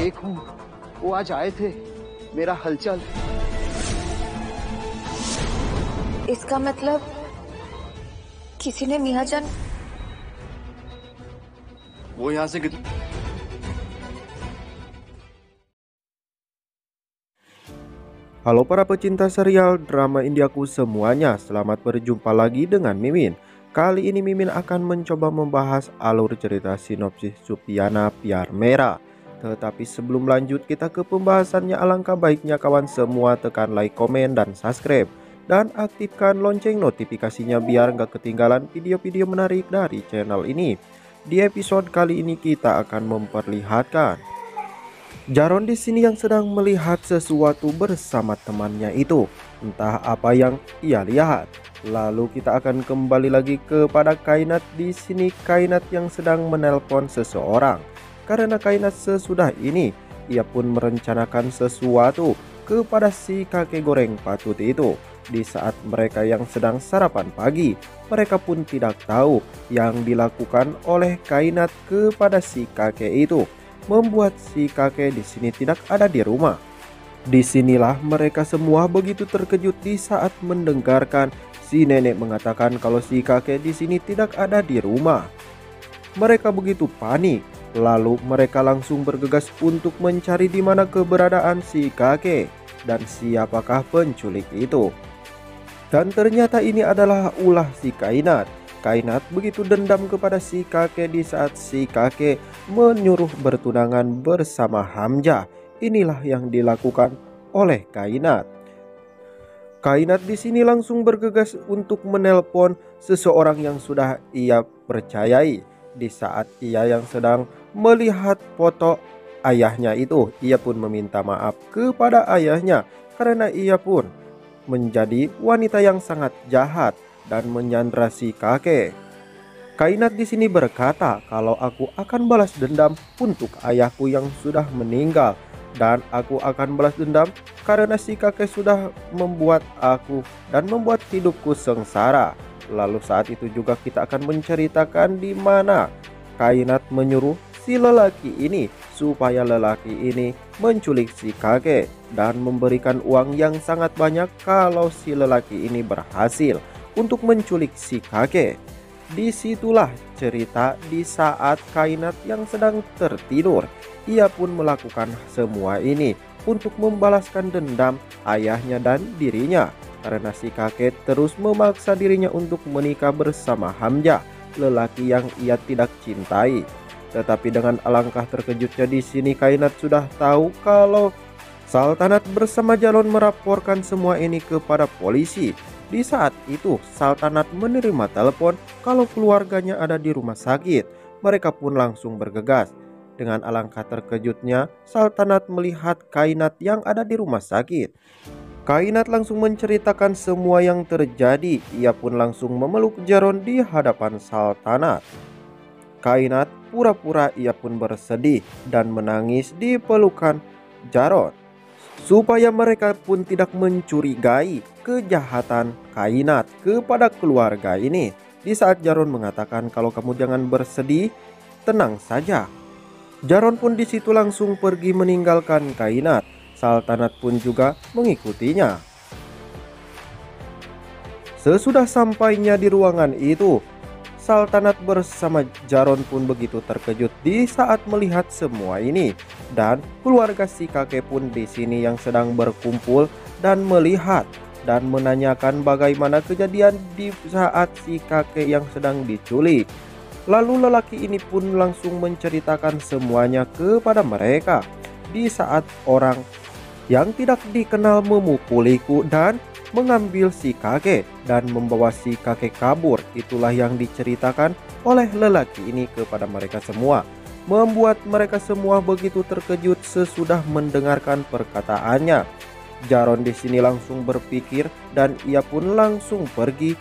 देखूं, वो आज आए थे, मेरा हलचल। इसका मतलब किसी ने मियाजान वो यहाँ से कितने। Halo para pecinta serial drama Indiaku semuanya, selamat berjumpa lagi dengan Mimin. Kali ini Mimin akan mencoba membahas alur cerita sinopsis Supiana Pyar Mera. Tetapi sebelum lanjut kita ke pembahasannya, alangkah baiknya kawan semua tekan like, komen, dan subscribe. Dan aktifkan lonceng notifikasinya biar gak ketinggalan video-video menarik dari channel ini. Di episode kali ini kita akan memperlihatkan Jaron di sini yang sedang melihat sesuatu bersama temannya itu. Entah apa yang ia lihat. Lalu kita akan kembali lagi kepada Kainat. Di sini Kainat yang sedang menelpon seseorang. Karena Kainat sesudah ini ia pun merencanakan sesuatu kepada si kakek goreng patut itu. Di saat mereka yang sedang sarapan pagi, mereka pun tidak tahu yang dilakukan oleh Kainat kepada si kakek itu, membuat si kakek di sini tidak ada di rumah. Disinilah mereka semua begitu terkejut di saat mendengarkan si nenek mengatakan kalau si kakek di sini tidak ada di rumah. Mereka begitu panik, lalu mereka langsung bergegas untuk mencari di mana keberadaan si kakek dan siapakah penculik itu. Dan ternyata ini adalah ulah si Kainat. Kainat begitu dendam kepada si kakek di saat si kakek menyuruh bertunangan bersama Hamzah. Inilah yang dilakukan oleh Kainat. Kainat di sini langsung bergegas untuk menelpon seseorang yang sudah ia percayai. Di saat ia yang sedang melihat foto ayahnya itu, ia pun meminta maaf kepada ayahnya karena ia pun menjadi wanita yang sangat jahat dan menyandra si kakek. Kainat di sini berkata kalau aku akan balas dendam untuk ayahku yang sudah meninggal, dan aku akan balas dendam karena si kakek sudah membuat aku dan membuat hidupku sengsara. Lalu saat itu juga kita akan menceritakan di mana Kainat menyuruh si lelaki ini supaya lelaki ini menculik si kakek dan memberikan uang yang sangat banyak kalau si lelaki ini berhasil untuk menculik si kakek. Disitulah cerita di saat Kainat yang sedang tertidur. Ia pun melakukan semua ini untuk membalaskan dendam ayahnya dan dirinya, karena si kakek terus memaksa dirinya untuk menikah bersama Hamzah, lelaki yang ia tidak cintai. Tetapi dengan alangkah terkejutnya di sini Kainat sudah tahu kalau Saltanat bersama Jalon melaporkan semua ini kepada polisi. Di saat itu Saltanat menerima telepon kalau keluarganya ada di rumah sakit. Mereka pun langsung bergegas. Dengan alangkah terkejutnya Saltanat melihat Kainat yang ada di rumah sakit. Kainat langsung menceritakan semua yang terjadi. Ia pun langsung memeluk Jaron di hadapan Saltanat. Kainat pura-pura ia pun bersedih dan menangis di pelukan Jaron, supaya mereka pun tidak mencurigai kejahatan Kainat kepada keluarga ini. Di saat Jaron mengatakan kalau kamu jangan bersedih, tenang saja. Jaron pun di situ langsung pergi meninggalkan Kainat. Saltanat pun juga mengikutinya. Sesudah sampainya di ruangan itu, Saltanat bersama Jaron pun begitu terkejut di saat melihat semua ini, dan keluarga si kakek pun di sini yang sedang berkumpul dan melihat dan menanyakan bagaimana kejadian di saat si kakek yang sedang diculik. Lalu lelaki ini pun langsung menceritakan semuanya kepada mereka. Di saat orang yang tidak dikenal memukuliku dan mengambil si kakek dan membawa si kakek kabur. Itulah yang diceritakan oleh lelaki ini kepada mereka semua, membuat mereka semua begitu terkejut sesudah mendengarkan perkataannya. Jaron di sini langsung berpikir dan ia pun langsung pergi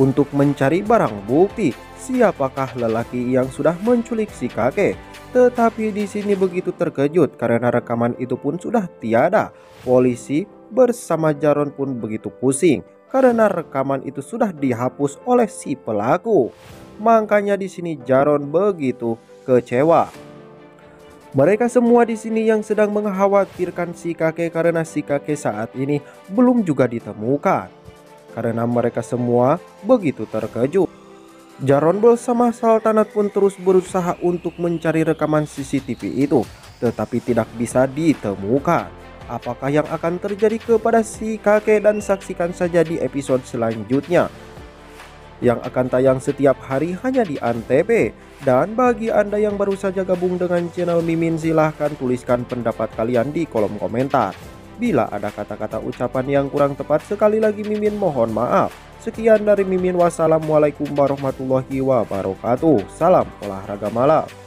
untuk mencari barang bukti siapakah lelaki yang sudah menculik si kakek. Tetapi di sini begitu terkejut karena rekaman itu pun sudah tiada. Polisi bersama Jaron pun begitu pusing karena rekaman itu sudah dihapus oleh si pelaku. Makanya di sini Jaron begitu kecewa. Mereka semua di sini yang sedang mengkhawatirkan si kakek karena si kakek saat ini belum juga ditemukan. Karena mereka semua begitu terkejut. Jaron bersama Saltanat pun terus berusaha untuk mencari rekaman CCTV itu, tetapi tidak bisa ditemukan. Apakah yang akan terjadi kepada si kakek, dan saksikan saja di episode selanjutnya yang akan tayang setiap hari hanya di Antv. Dan bagi Anda yang baru saja gabung dengan channel Mimin, silahkan tuliskan pendapat kalian di kolom komentar. Bila ada kata-kata ucapan yang kurang tepat, sekali lagi Mimin mohon maaf. Sekian dari Mimin, wassalamualaikum warahmatullahi wabarakatuh. Salam olahraga malam.